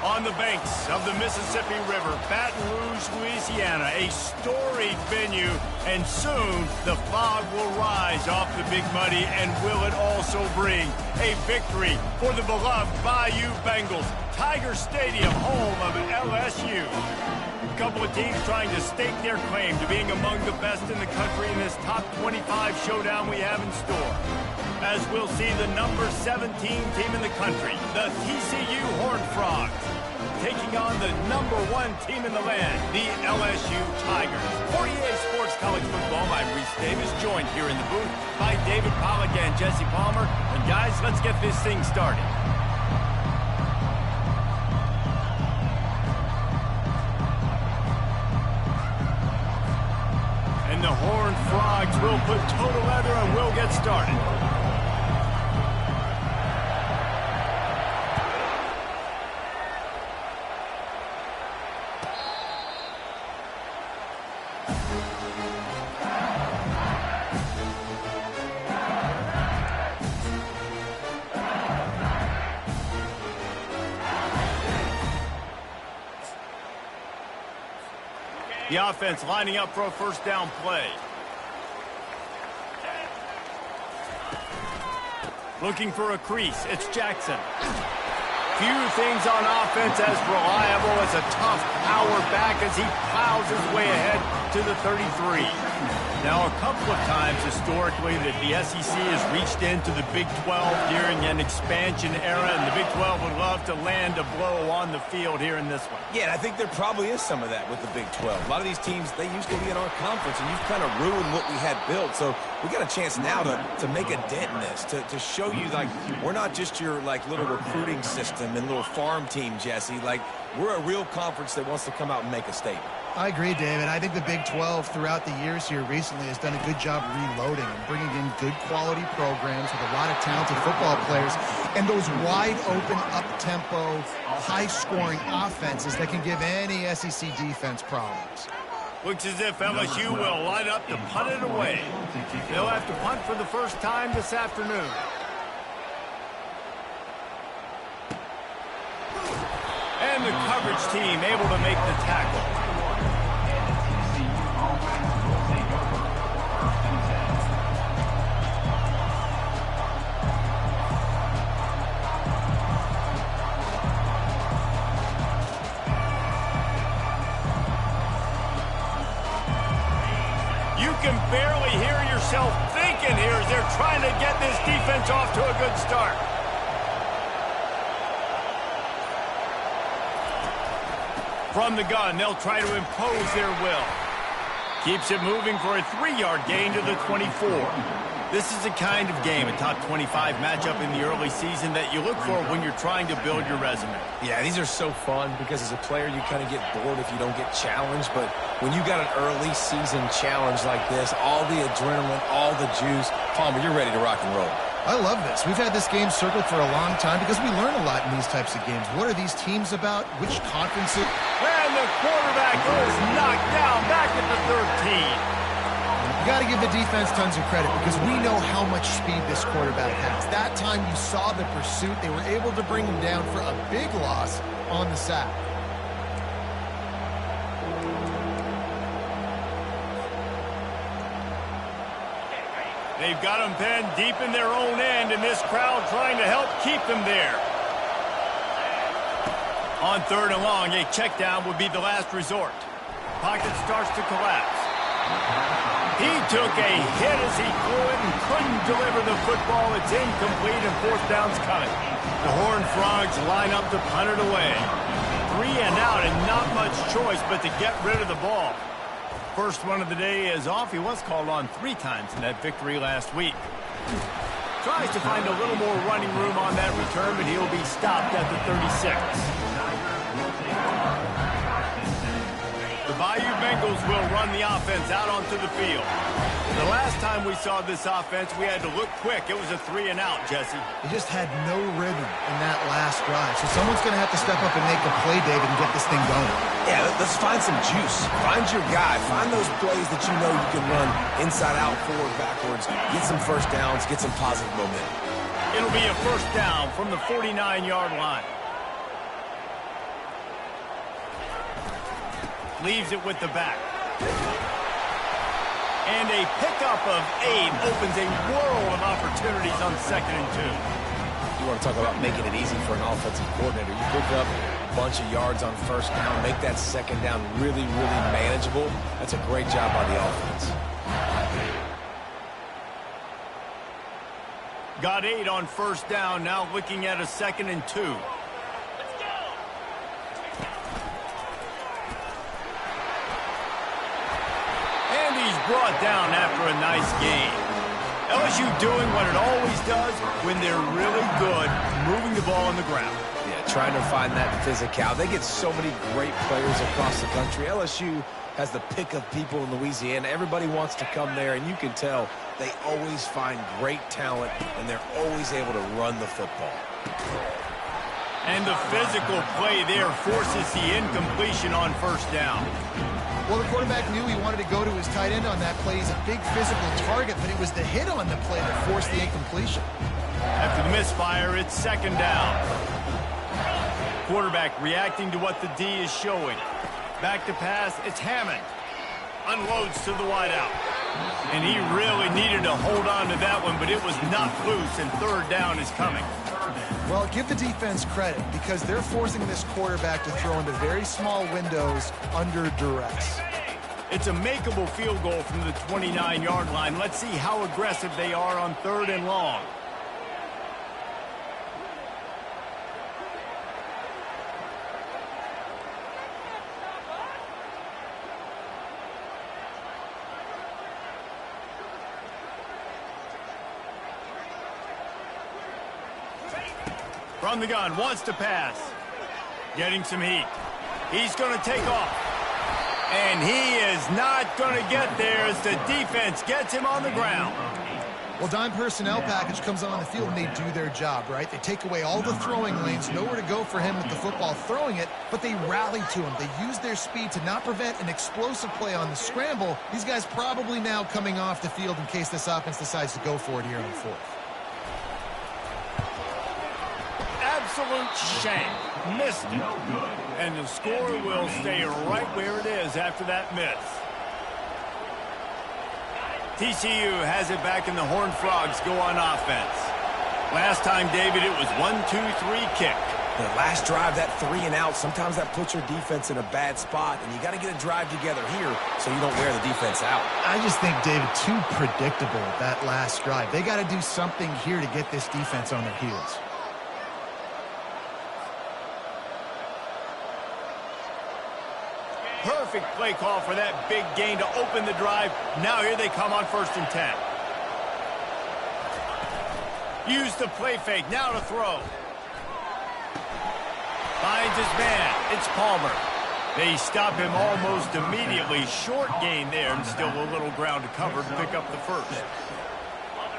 On the banks of the Mississippi River, Baton Rouge, Louisiana, a storied venue, and soon the fog will rise off the Big Muddy, and will it also bring a victory for the beloved Bayou Bengals. Tiger Stadium, home of LSU. A couple of teams trying to stake their claim to being among the best in the country in this top 25 showdown we have in store. As we'll see the number 17 team in the country, the TCU Horned Frogs, taking on the number 1 team in the land, the LSU Tigers. 48 Sports College Football, I'm Reese Davis, joined here in the booth by David Pollack and Jesse Palmer. And guys, let's get this thing started. And the Horned Frogs will put total leather and we'll get started. The offense lining up for a first down play. Looking for a crease. It's Jackson. Few things on offense as reliable as a tough power back as he plows his way ahead to the 33. Now, a couple of times historically that the SEC has reached into the Big 12 during an expansion era, and the Big 12 would love to land a blow on the field here in this one. Yeah, and I think there probably is some of that with the Big 12. A lot of these teams, they used to be in our conference, and you've kind of ruined what we had built. So we got a chance now to make a dent in this, to show you, like, we're not just your, like, little recruiting system and little farm team, Jesse. Like, we're a real conference that wants to come out and make a statement. I agree, David. I think the Big 12 throughout the years here recently has done a good job reloading and bringing in good quality programs with a lot of talented football players and those wide open, up-tempo, high-scoring offenses that can give any SEC defense problems. Looks as if LSU will line up to punt it away. They'll have to punt for the first time this afternoon. And the coverage team able to make the tackle. You can barely hear yourself thinking here as they're trying to get this defense off to a good start. From the gun, they'll try to impose their will. Keeps it moving for a 3-yard gain to the 24. This is the kind of game, a top 25 matchup in the early season, that you look for when you're trying to build your resume. Yeah, these are so fun because as a player, you kind of get bored if you don't get challenged. But when you got an early season challenge like this, all the adrenaline, all the juice, Palmer, you're ready to rock and roll. I love this. We've had this game circled for a long time because we learn a lot in these types of games. What are these teams about? Which conferences? And the quarterback is knocked down back at the 13. You got to give the defense tons of credit because we know how much speed this quarterback has. That time you saw the pursuit. They were able to bring him down for a big loss on the sack. They've got them penned deep in their own end, and this crowd trying to help keep them there. On 3rd and long, a check down would be the last resort. Pocket starts to collapse. He took a hit as he threw it and couldn't deliver the football. It's incomplete and 4th down's coming. The Horned Frogs line up to punt it away. 3 and out and not much choice but to get rid of the ball. First one of the day is off. He was called on 3 times in that victory last week. Tries to find a little more running room on that return, but he'll be stopped at the 36. The Bayou Bengals will run the offense out onto the field. The last time we saw this offense, we had to look quick. It was a 3 and out, Jesse. They just had no rhythm in that last drive. So someone's going to have to step up and make a play, David, and get this thing going. Yeah, let's find some juice. Find your guy. Find those plays that you know you can run inside out, forward, backwards. Get some first downs. Get some positive momentum. It'll be a first down from the 49-yard line. leaves it with the back. And a pickup of 8 opens a world of opportunities on 2nd and 2. You want to talk about making it easy for an offensive coordinator. You pick up a bunch of yards on 1st down, make that 2nd down really, really manageable. That's a great job by the offense. Got 8 on 1st down, now looking at a 2nd and 2. And he's brought down after a nice gain. LSU doing what it always does when they're really good, moving the ball on the ground. Yeah, trying to find that physical. They get so many great players across the country. LSU has the pick of people in Louisiana. Everybody wants to come there, and you can tell they always find great talent, and they're always able to run the football. And the physical play there forces the incompletion on 1st down. Well, the quarterback knew he wanted to go to his tight end on that play. He's a big physical target, but it was the hit on the play that forced the incompletion. After the misfire, it's 2nd down. Quarterback reacting to what the D is showing. Back to pass, it's Hammond. Unloads to the wideout. And he really needed to hold on to that one, but it was not loose, and 3rd down is coming. Well, give the defense credit because they're forcing this quarterback to throw into very small windows under duress. It's a makeable field goal from the 29-yard line. Let's see how aggressive they are on 3rd and long. From the gun, wants to pass. Getting some heat. He's going to take off. And he is not going to get there as the defense gets him on the ground. Well, dime personnel package comes on the field and they do their job, right? They take away all the throwing lanes, nowhere to go for him with the football throwing it, but they rally to him. They use their speed to not prevent an explosive play on the scramble. These guys probably now coming off the field in case this offense decides to go for it here on 4th. Absolute shame. Missed it. And the score will stay right where it is after that miss. TCU has it back and the Horned Frogs go on offense. Last time, David, it was 1-2-3 kick. The last drive, that 3 and out, sometimes that puts your defense in a bad spot, and you got to get a drive together here so you don't wear the defense out. I just think, David, too predictable, that last drive. They got to do something here to get this defense on their heels. Perfect play call for that big gain to open the drive. Now here they come on 1st and 10. Use the play fake. Now to throw. Finds his man. It's Palmer. They stop him almost immediately. Short gain there and still a little ground to cover to pick up the 1st.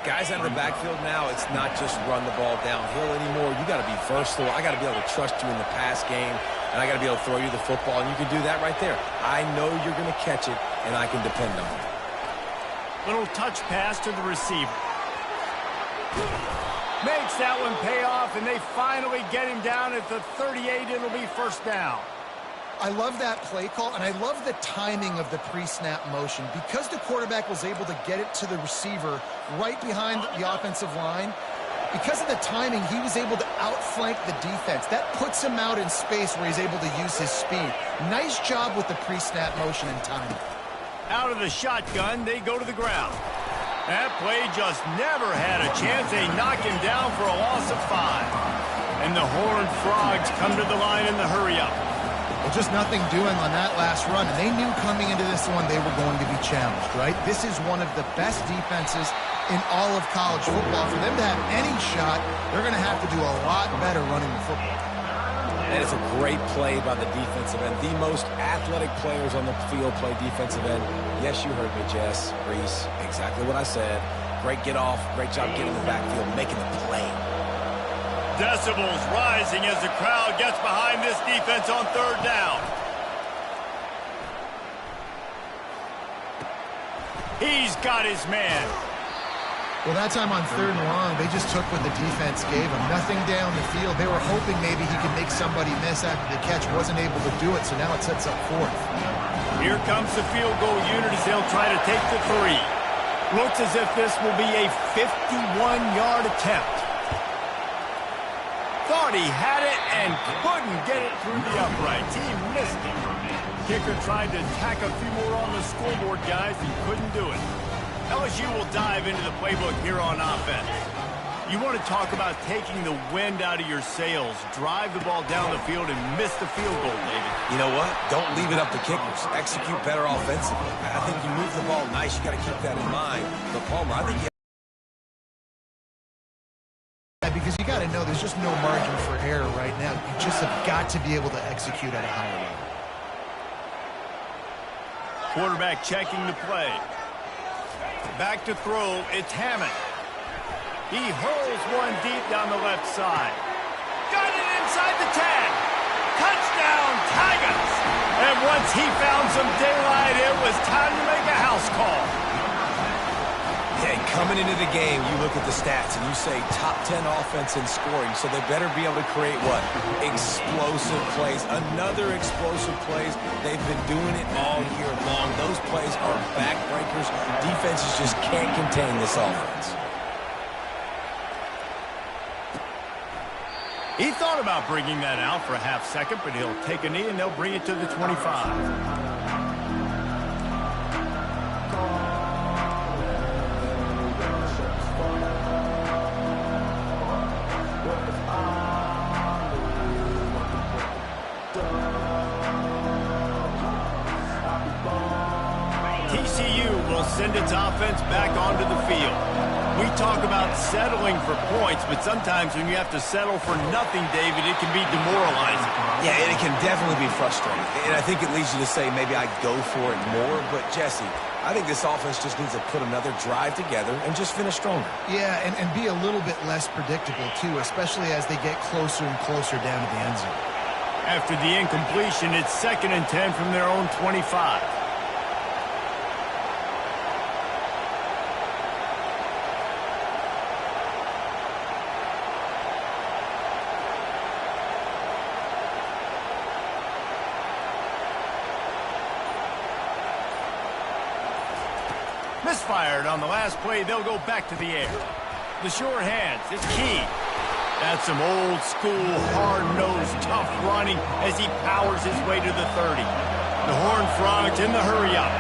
Guys out of the backfield now, it's not just run the ball downhill anymore. You got to be versatile. I got to be able to trust you in the pass game, and I got to be able to throw you the football, and you can do that right there. I know you're going to catch it, and I can depend on it. Little touch pass to the receiver. Makes that one pay off, and they finally get him down at the 38. It'll be 1st down. I love that play call, and I love the timing of the pre-snap motion. Because the quarterback was able to get it to the receiver right behind the offensive line, because of the timing, he was able to outflank the defense. That puts him out in space where he's able to use his speed. Nice job with the pre-snap motion and timing. Out of the shotgun, they go to the ground. That play just never had a chance. They knock him down for a loss of 5. And the Horned Frogs come to the line in the hurry-up. Well, just nothing doing on that last run, and they knew coming into this one they were going to be challenged, right? This is one of the best defenses in all of college football. For them to have any shot, they're going to have to do a lot better running the football. And it's a great play by the defensive end. The most athletic players on the field play defensive end. Yes, you heard me, Jess, Reese, exactly what I said. Great get off, great job getting the backfield, making the play. Decibels rising as the crowd gets behind this defense on 3rd down. He's got his man. Well, that time on 3rd and long, they just took what the defense gave him. Nothing down the field. They were hoping maybe he could make somebody miss after the catch. Wasn't able to do it, so now it sets up 4th. Here comes the field goal unit as they'll try to take the 3. Looks as if this will be a 51-yard attempt. Thought he had it and couldn't get it through the uprights. He missed it. Kicker tried to tack a few more on the scoreboard, guys, and couldn't do it. LSU will dive into the playbook here on offense. You want to talk about taking the wind out of your sails. Drive the ball down the field and miss the field goal, David. You know what? Don't leave it up to kickers. Execute better offensively. I think you move the ball nice. You got to keep that in mind. But Palmer, I think you because you got to know there's just no margin for error right now. You just have got to be able to execute at a higher level. Quarterback checking the play. Back to throw. It's Hammond. He hurls one deep down the left side. Got it inside the 10. Touchdown, Tigers! And once he found some daylight, it was time to make a house call. Hey, coming into the game, you look at the stats and you say top 10 offense in scoring, so they better be able to create what? Explosive plays. Another explosive plays. They've been doing it all year long. Those plays are backbreakers. Defenses just can't contain this offense. He thought about bringing that out for a half second, but he'll take a knee and they'll bring it to the 25. TCU will send its offense back onto the field. We talk about settling for points, but sometimes when you have to settle for nothing, David, it can be demoralizing. Yeah, and it can definitely be frustrating. And I think it leads you to say maybe I go for it more. But, Jesse, I think this offense just needs to put another drive together and just finish stronger. Yeah, and be a little bit less predictable, too, especially as they get closer and closer down to the end zone. After the incompletion, it's 2nd and 10 from their own 25. Misfired on the last play. They'll go back to the air. The sure hands. It's Key. That's some old school, hard-nosed, tough running as he powers his way to the 30. The Horned Frogs in the hurry-up.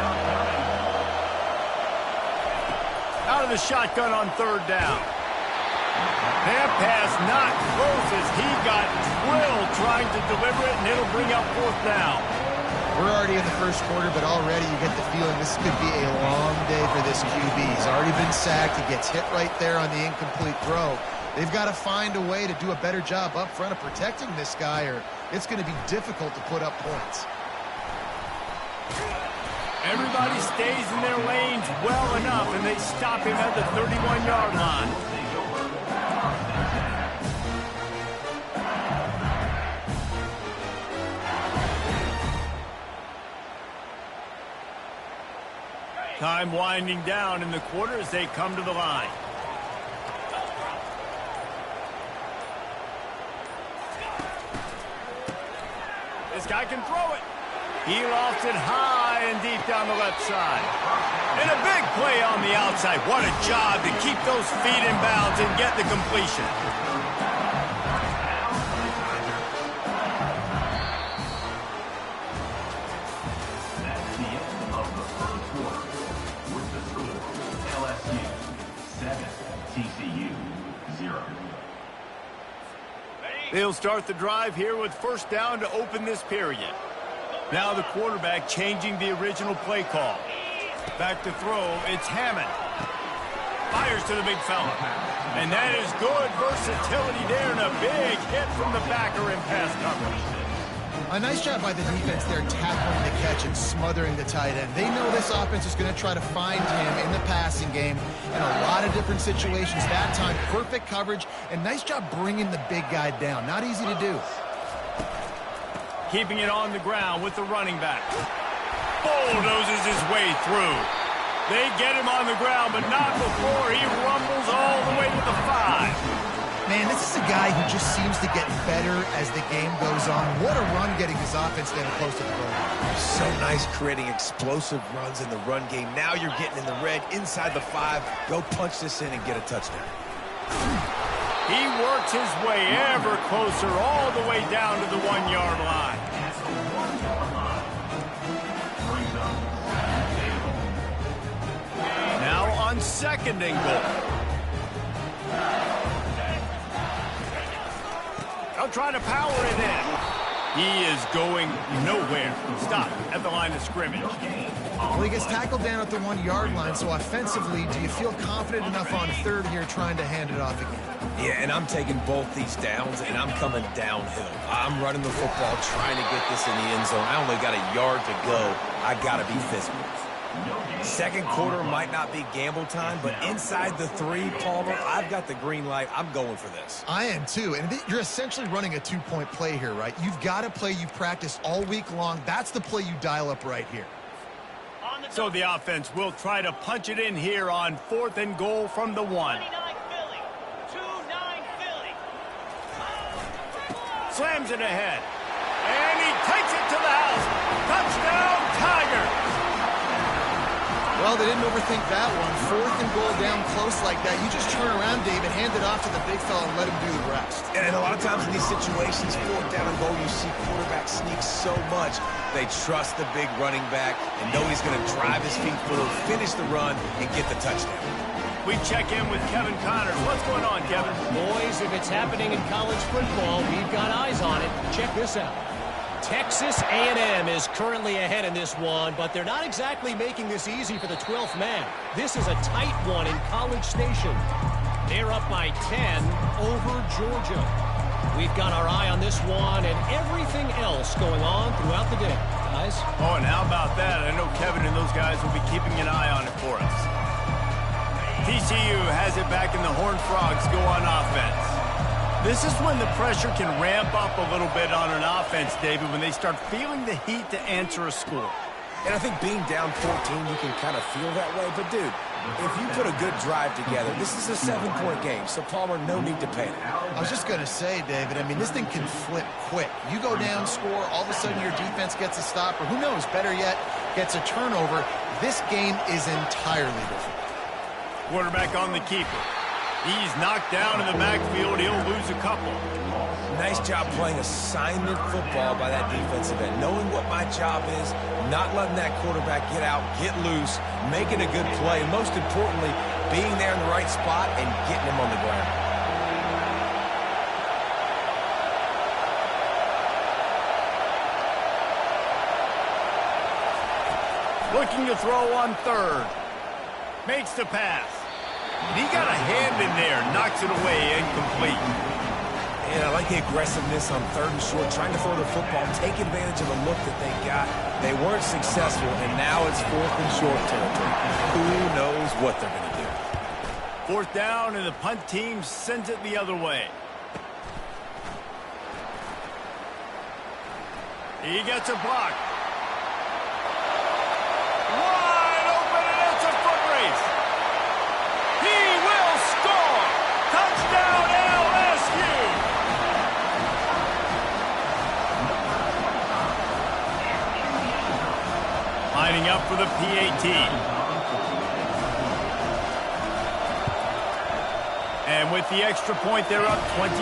Out of the shotgun on 3rd down. That pass not close as he got drilled trying to deliver it, and it'll bring up 4th down. We're already in the first quarter, but already you get the feeling this could be a long day for this QB. He's already been sacked. He gets hit right there on the incomplete throw. They've got to find a way to do a better job up front of protecting this guy, or it's going to be difficult to put up points. Everybody stays in their lanes well enough, and they stop him at the 31-yard line. Time winding down in the quarter as they come to the line. This guy can throw it. He lofts it high and deep down the left side. And a big play on the outside. What a job to keep those feet in bounds and get the completion. They'll start the drive here with 1st down to open this period. Now the quarterback changing the original play call. Back to throw, it's Hammond. Fires to the big fella. And that is good versatility there and a big hit from the backer in pass coverage. A nice job by the defense there tackling the catch and smothering the tight end. They know this offense is going to try to find him in the passing game in a lot of different situations. That time, perfect coverage, and nice job bringing the big guy down. Not easy to do. Keeping it on the ground with the running back. Bulldozes his way through. They get him on the ground, but not before he rumbles all the way to the 5. Man, this is a guy who just seems to get better as the game goes on. What a run getting his offense down close to the goal. So nice creating explosive runs in the run game. Now you're getting in the red inside the 5. Go punch this in and get a touchdown. He works his way ever closer all the way down to the 1-yard line. Now on 2nd and goal. They'll try to power it in. He is going nowhere. Stop at the line of scrimmage. Well, he gets tackled down at the 1-yard line, so offensively, do you feel confident enough on 3rd here trying to hand it off again? Yeah, and I'm taking both these downs, and I'm coming downhill. I'm running the football, trying to get this in the end zone. I only got a yard to go. I got to be physical. 2nd quarter might not be gamble time, but inside the 3, Palmer, I've got the green light. I'm going for this. I am too, and you're essentially running a 2-point play here, right? You've got a play you've practiced all week long. That's the play you dial up right here. So the offense will try to punch it in here on 4th and goal from the 1. Slams it ahead. And he takes it to the house. Touchdown, Tigers! Well, they didn't overthink that one. 4th and goal down close like that. You just turn around, David, hand it off to the big fella and let him do the rest. And a lot of times in these situations, 4th down and goal, you see quarterbacks sneak so much. They trust the big running back and know he's going to drive his feet forward, finish the run, and get the touchdown. We check in with Kevin Connors. What's going on, Kevin? Boys, if it's happening in college football, we've got eyes on it. Check this out. Texas A&M is currently ahead in this one, but they're not exactly making this easy for the 12th man. This is a tight one in College Station. They're up by 10 over Georgia. We've got our eye on this one and everything else going on throughout the day, guys. Oh, and how about that? I know Kevin and those guys will be keeping an eye on it for us. TCU has it back, and the Horned Frogs go on offense. This is when the pressure can ramp up a little bit on an offense, David, when they start feeling the heat to answer a score. And I think being down 14, you can kind of feel that way. But, dude, if you put a good drive together, this is a 7-point game, so, Palmer, no need to panic. I was just going to say, David, I mean, this thing can flip quick. You go down, score, all of a sudden your defense gets a stop, or who knows, better yet, gets a turnover. This game is entirely different. Quarterback on the keeper. He's knocked down in the backfield. He'll lose a couple. Nice job playing assignment football by that defensive end. Knowing what my job is, not letting that quarterback get out, get loose, making a good play, and most importantly, being there in the right spot and getting him on the ground. Looking to throw on 3rd. Makes the pass. And he got a hand in there, knocks it away, incomplete. And I like the aggressiveness on 3rd and short, trying to throw the football, take advantage of a look that they got. They weren't successful, and now it's 4th and short territory. Who knows what they're going to do? 4th down, and the punt team sends it the other way. He gets a block. Wide open, and it's a foot race. He will score! Touchdown, LSU! Lining up for the PAT. And with the extra point, they're up 21-0.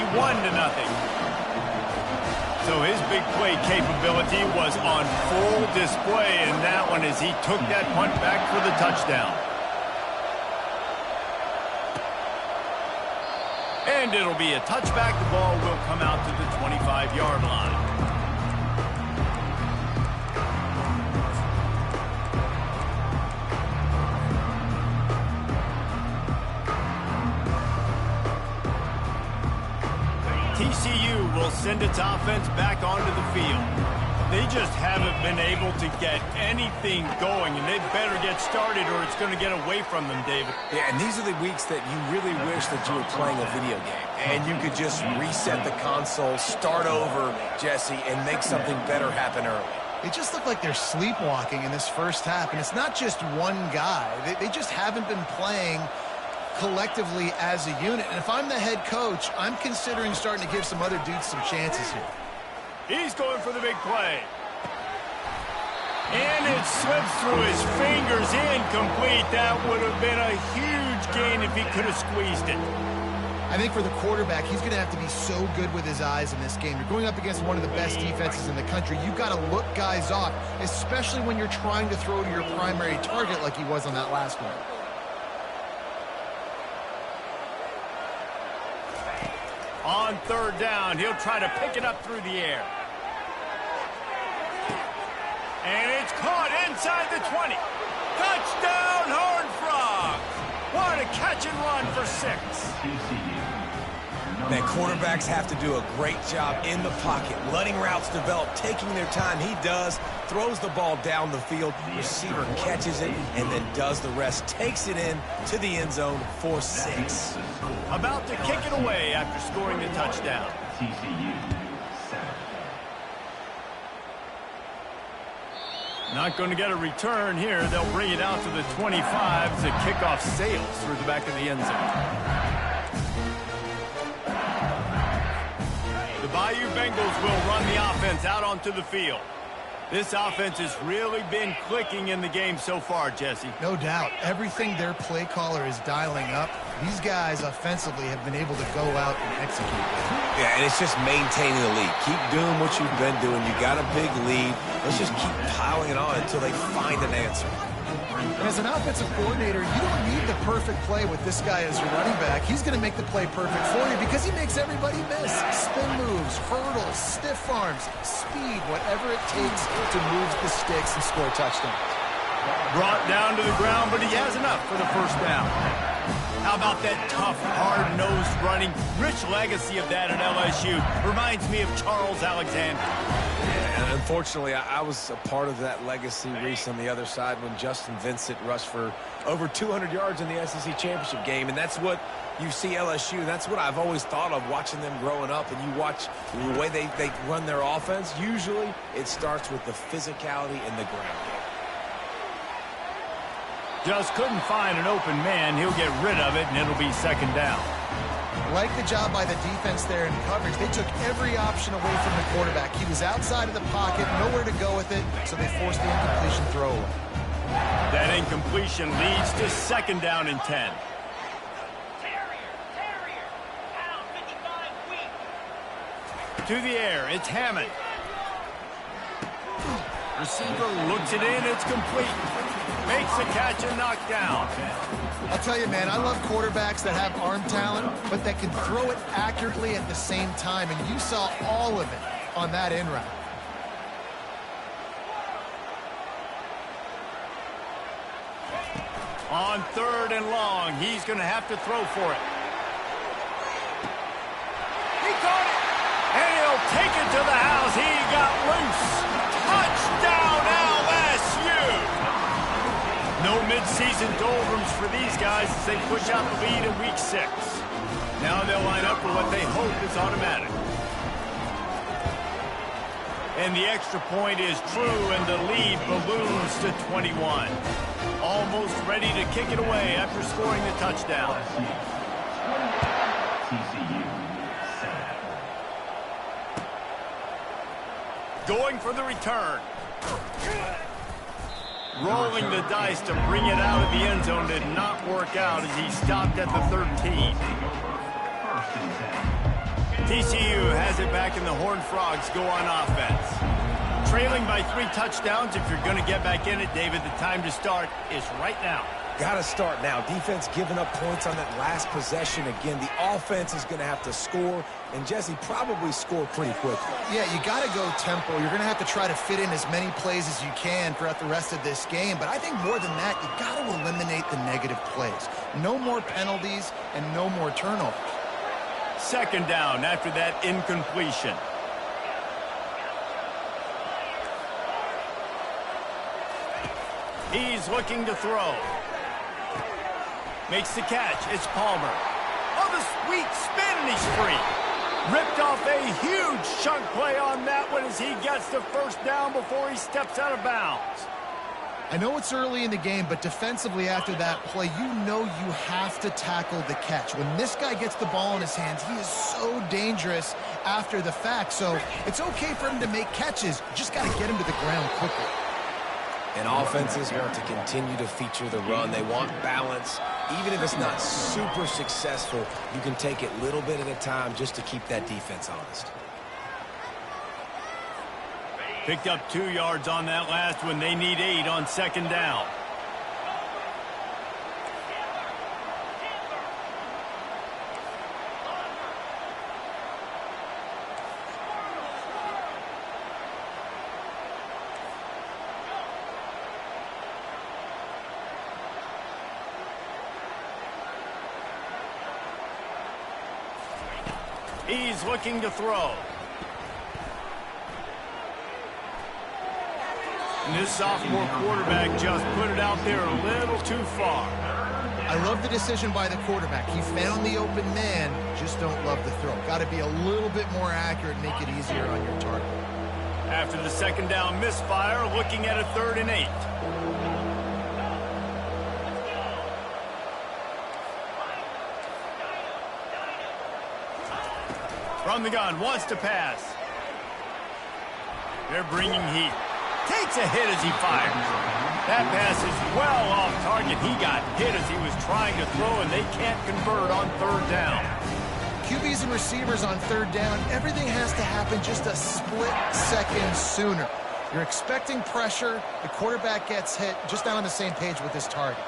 So his big play capability was on full display in that one as he took that punt back for the touchdown. And it'll be a touchback. The ball will come out to the 25-yard line. TCU will send its offense back onto the field. They just haven't been able to get anything going, and they better get started or it's going to get away from them, David. Yeah, and these are the weeks that you really wish that you were playing a video game, and you could just reset the console, start over, Jesse, and make something better happen early. They just look like they're sleepwalking in this first half, and it's not just one guy. They just haven't been playing collectively as a unit. And if I'm the head coach, I'm considering starting to give some other dudes some chances here. He's going for the big play. And it slips through his fingers, incomplete. That would have been a huge gain if he could have squeezed it. I think for the quarterback, he's going to have to be so good with his eyes in this game. You're going up against one of the best defenses in the country. You've got to look guys off, especially when you're trying to throw to your primary target like he was on that last one. On third down, he'll try to pick it up through the air. And it's caught inside the 20. Touchdown, Horned Frogs. What a catch and run for 6. Man, quarterbacks have to do a great job in the pocket, letting routes develop, taking their time. He does, throws the ball down the field, receiver catches it, and then does the rest, takes it in to the end zone for 6. About to kick it away after scoring the touchdown. Not going to get a return here. They'll bring it out to the 25 as the kickoff sails through the back of the end zone. The Bayou Bengals will run the offense out onto the field. This offense has really been clicking in the game so far, Jesse. No doubt. Everything their play caller is dialing up, these guys offensively have been able to go out and execute. Yeah, and it's just maintaining the lead. Keep doing what you've been doing. You got a big lead. Let's just keep piling it on until they find an answer. And as an offensive coordinator, you don't need the perfect play with this guy as your running back. He's going to make the play perfect for you because he makes everybody miss. Spin moves, hurdles, stiff arms, speed, whatever it takes to move the sticks and score touchdowns. Brought down to the ground, but he has enough for the first down. How about that tough, hard-nosed running? Rich legacy of that at LSU. Reminds me of Charles Alexander. Yeah, and unfortunately, I was a part of that legacy, Reese, on the other side when Justin Vincent rushed for over 200 yards in the SEC championship game, and that's what you see LSU. That's what I've always thought of watching them growing up, and you watch the way they run their offense. Usually, it starts with the physicality in the ground. Just couldn't find an open man. He'll get rid of it, and it'll be second down. Like the job by the defense there in coverage. They took every option away from the quarterback. He was outside of the pocket, nowhere to go with it, so they forced the incompletion throwaway. That incompletion leads to second down and 10. To the air, it's Hammond. Receiver looks it in, it's complete. Makes the catch and knocked down. I'll tell you, man, I love quarterbacks that have arm talent, but that can throw it accurately at the same time, and you saw all of it on that in route. On third and long, he's going to have to throw for it. He caught it, and he'll take it to the house. He got loose. Touchdown, LSU! No midseason doldrums for these guys as they push out the lead in Week 6. Now they'll line up for what they hope is automatic. And the extra point is true, and the lead balloons to 21. Almost ready to kick it away after scoring the touchdown. Going for the return. Rolling the dice to bring it out of the end zone did not work out as he stopped at the 13. TCU has it back, and the Horned Frogs go on offense. Trailing by 3 touchdowns. If you're going to get back in it, David, the time to start is right now. Got to start now. Defense giving up points on that last possession. Again, the offense is going to have to score, and Jesse probably score pretty quickly. Yeah, you got to go tempo. You're going to have to try to fit in as many plays as you can throughout the rest of this game. But I think more than that, you got to eliminate the negative plays. No more penalties and no more turnovers. Second down after that incompletion. He's looking to throw. Makes the catch. It's Palmer. Oh, the sweet spin, and he's free. Ripped off a huge chunk play on that one as he gets the first down before he steps out of bounds. I know it's early in the game, but defensively after that play, you know you have to tackle the catch. When this guy gets the ball in his hands, he is so dangerous after the fact. So it's okay for him to make catches. You just got to get him to the ground quickly. And offenses want to continue to feature the run. They want balance. Even if it's not super successful, you can take it little bit at a time just to keep that defense honest. Picked up 2 yards on that last one. They need 8 on second down. He's looking to throw. And this sophomore quarterback just put it out there a little too far. I love the decision by the quarterback. He found the open man, just don't love the throw. Got to be a little bit more accurate, make it easier on your target. After the second down misfire, looking at a 3rd and 8. From the gun, wants to pass. They're bringing heat. Takes a hit as he fires. That pass is well off target. He got hit as he was trying to throw, and they can't convert on 3rd down. QBs and receivers on 3rd down, everything has to happen just a split second sooner. You're expecting pressure. The quarterback gets hit. Just not on the same page with his target.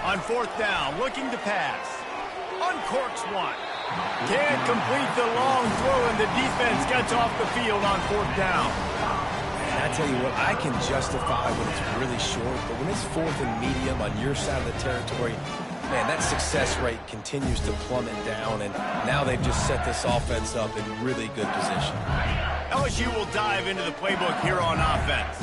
On 4th down, looking to pass. Uncorks one. Can't complete the long throw, and the defense gets off the field on 4th down. And I tell you what, I can justify when it's really short, but when it's 4th and medium on your side of the territory, man, that success rate continues to plummet down, and now they've just set this offense up in really good position. LSU will dive into the playbook here on offense.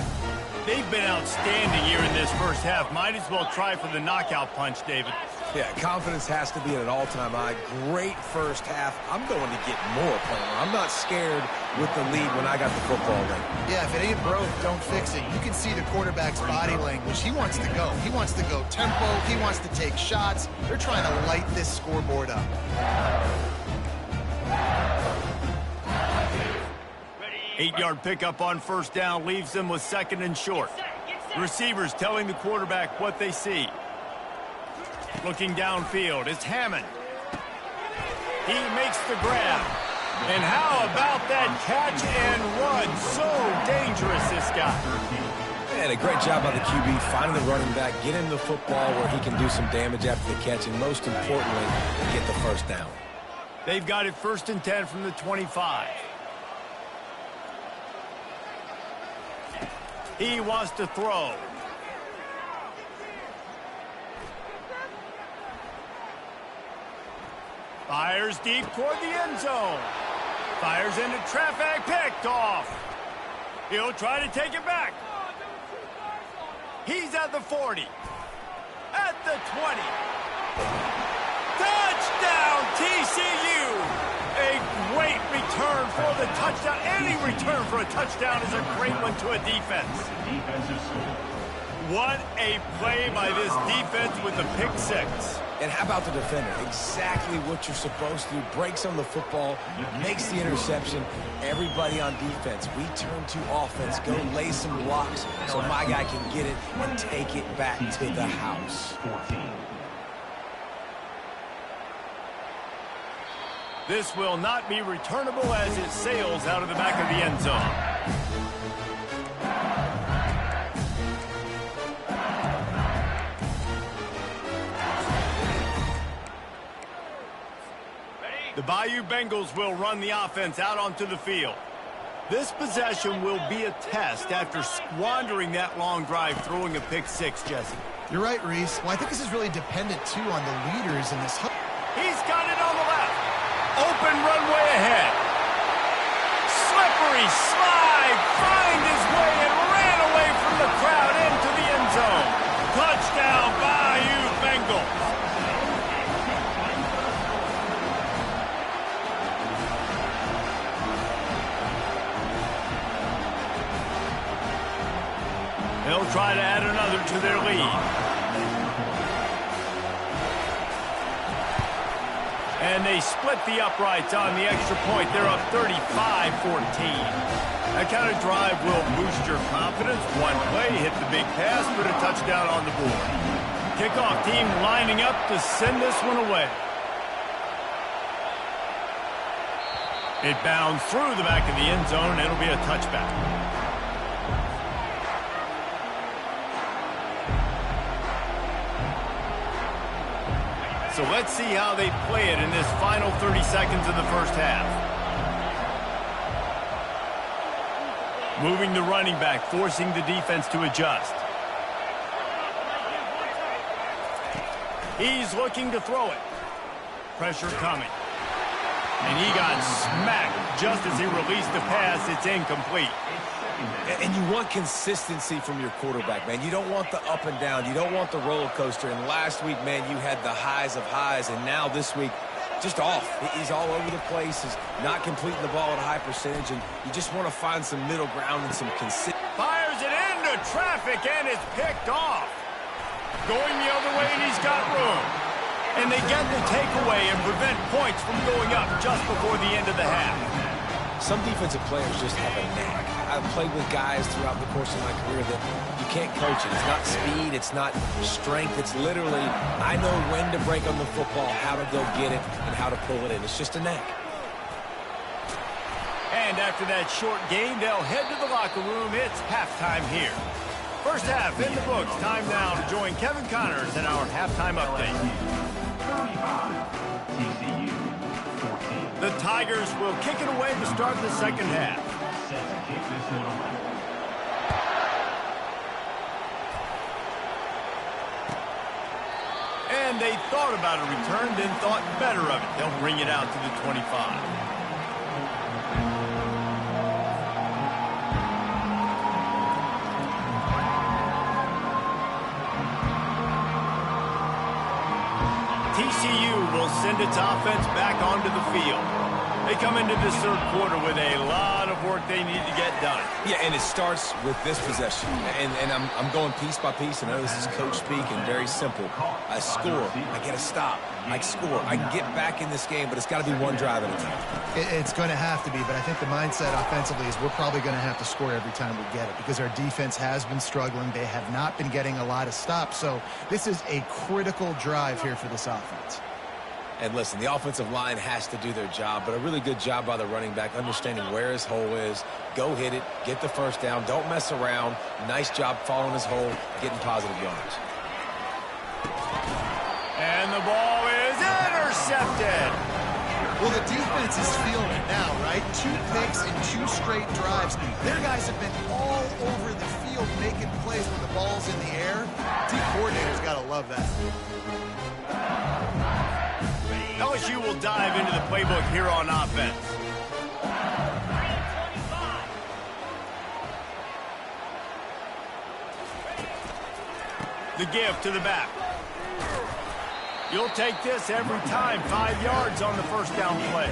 They've been outstanding here in this first half. Might as well try for the knockout punch, David. Yeah, confidence has to be at an all-time high. Great first half. I'm going to get more, player. I'm not scared with the lead when I got the football late. Yeah, if it ain't broke, don't fix it. You can see the quarterback's body language. He wants to go. He wants to go tempo. He wants to take shots. They're trying to light this scoreboard up. 8-yard pickup on 1st down leaves them with 2nd and short. Receivers telling the quarterback what they see. Looking downfield, it's Hammond. He makes the grab. And how about that catch and run? So dangerous, this guy. And a great job by the QB finding the running back, getting the football where he can do some damage after the catch, and most importantly, get the 1st down. They've got it 1st and 10 from the 25. He wants to throw. Fires deep toward the end zone. Fires into traffic, picked off. He'll try to take it back. He's at the 40. At the 20. Touchdown, TCU! A great return for the touchdown. Any return for a touchdown is a great one to a defense. What a play by this defense with the pick 6. And how about the defender? Exactly what you're supposed to do. Breaks on the football, makes the interception. Everybody on defense, we turn to offense. Go lay some blocks so my guy can get it and take it back to the house. This will not be returnable as it sails out of the back of the end zone. The Bayou Bengals will run the offense out onto the field. This possession will be a test after squandering that long drive, throwing a pick 6, Jesse. You're right, Reese. Well, I think this is really dependent, too, on the leaders in this. He's got it on the left. Open runway ahead. Slippery slide. Find his way and ran away from the crowd into the end zone. Touchdown, Bayou Bengals. They'll try to add another to their lead. And they split the uprights on the extra point. They're up 35-14. That kind of drive will boost your confidence. One play, hit the big pass, put a touchdown on the board. Kickoff team lining up to send this one away. It bounds through the back of the end zone. It'll be a touchback. So let's see how they play it in this final 30 seconds of the first half. Moving the running back, forcing the defense to adjust. He's looking to throw it. Pressure coming. And he got smacked just as he released the pass. It's incomplete. And you want consistency from your quarterback, man. You don't want the up and down. You don't want the roller coaster. And last week, man, you had the highs of highs. And now this week, just off. He's all over the place. He's not completing the ball at a high percentage. And you just want to find some middle ground and some consistency. Fires it into traffic, and it's picked off. Going the other way, and he's got room. And they get the takeaway and prevent points from going up just before the end of the half. Some defensive players just have a knack. I've played with guys throughout the course of my career that you can't coach it. It's not speed. It's not strength. It's literally, I know when to break on the football, how to go get it, and how to pull it in. It's just a knack. And after that short game, they'll head to the locker room. It's halftime here. First half in the books. Time now to join Kevin Connors in our halftime update. The Tigers will kick it away to start the second half. And they thought about a return, then thought better of it. They'll bring it out to the 25. TCU will send its offense back onto the field. They come into this third quarter with a lot of work they need to get done. Yeah, and it starts with this possession. And I'm going piece by piece. I know this is coach speak and very simple. I score. I get a stop. I score. I can get back in this game, but it's got to be one drive at a time. It's going to have to be, but I think the mindset offensively is we're probably going to have to score every time we get it because our defense has been struggling. They have not been getting a lot of stops. So this is a critical drive here for this offense. And listen, the offensive line has to do their job, but a really good job by the running back, understanding where his hole is. Go hit it, get the first down, don't mess around. Nice job following his hole, getting positive yards. And the ball is intercepted. Well, the defense is feeling it now, right? 2 picks and 2 straight drives. Their guys have been all over the field making plays when the ball's in the air. Team coordinator's got to love that. LSU will dive into the playbook here on offense. The give to the back. You'll take this every time. 5 yards on the first down play.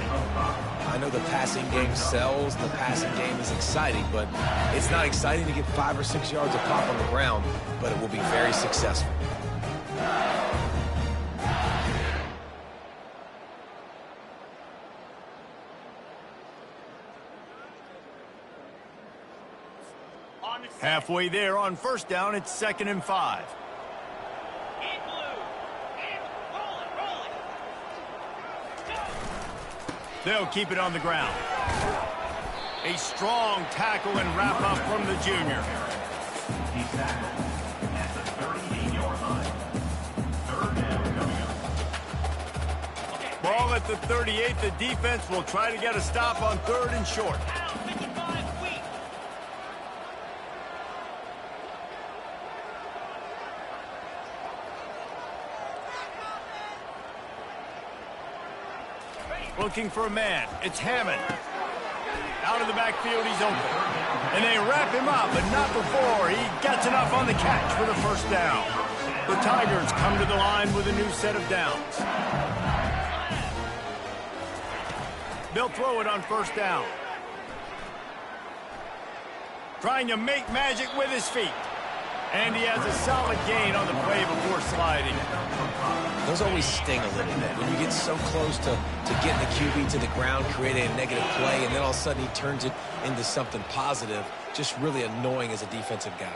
I know the passing game sells. The passing game is exciting, but it's not exciting to get 5 or 6 yards of pop on the ground, but it will be very successful. Halfway there on first down, it's 2nd and 5. They'll keep it on the ground. A strong tackle and wrap up from the junior. He's tackled at the 38-yard line. 3rd down coming up. Ball at the 38. The defense will try to get a stop on 3rd and short. Looking for a man. It's Hammond. Out of the backfield, he's open. And they wrap him up, but not before he gets enough on the catch for the first down. The Tigers come to the line with a new set of downs. They'll throw it on first down. Trying to make magic with his feet. And he has a solid gain on the play before sliding. Those always sting a little bit. When you get so close to getting the QB to the ground, creating a negative play, and then all of a sudden he turns it into something positive, just really annoying as a defensive guy.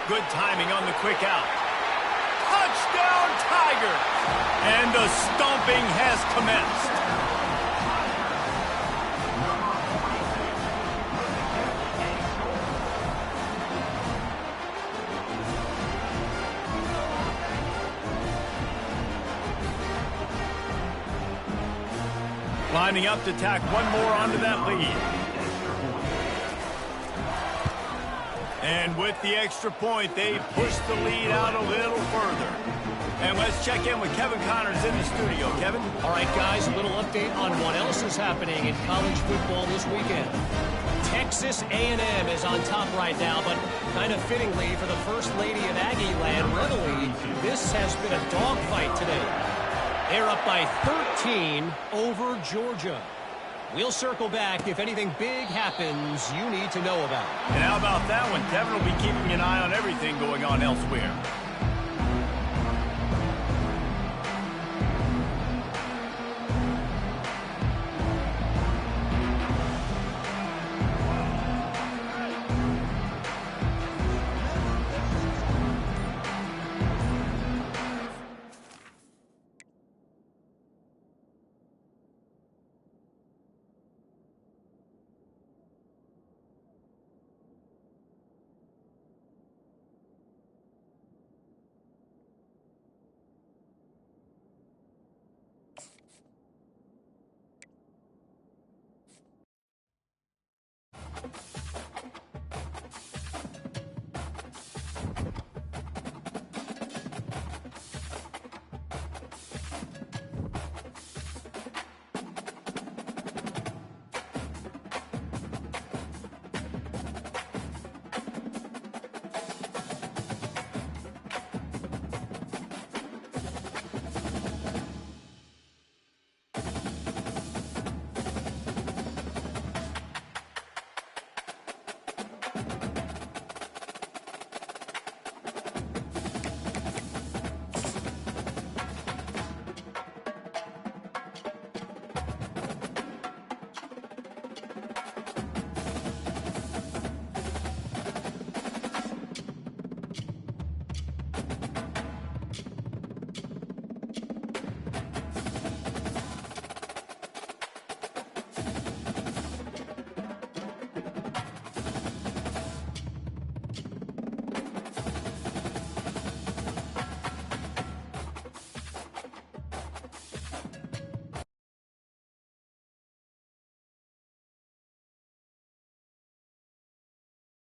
Good timing on the quick out. Touchdown, Tiger! And the stomping has commenced. Lining up to tack one more onto that lead. And with the extra point, they push the lead out a little further. And let's check in with Kevin Connors in the studio. Kevin? All right, guys, a little update on what else is happening in college football this weekend. Texas A&M is on top right now, but kind of fittingly for the First Lady of Aggie Land, really, this has been a dogfight today. They're up by 13 over Georgia. We'll circle back if anything big happens you need to know about. And how about that one? Kevin will be keeping an eye on everything going on elsewhere.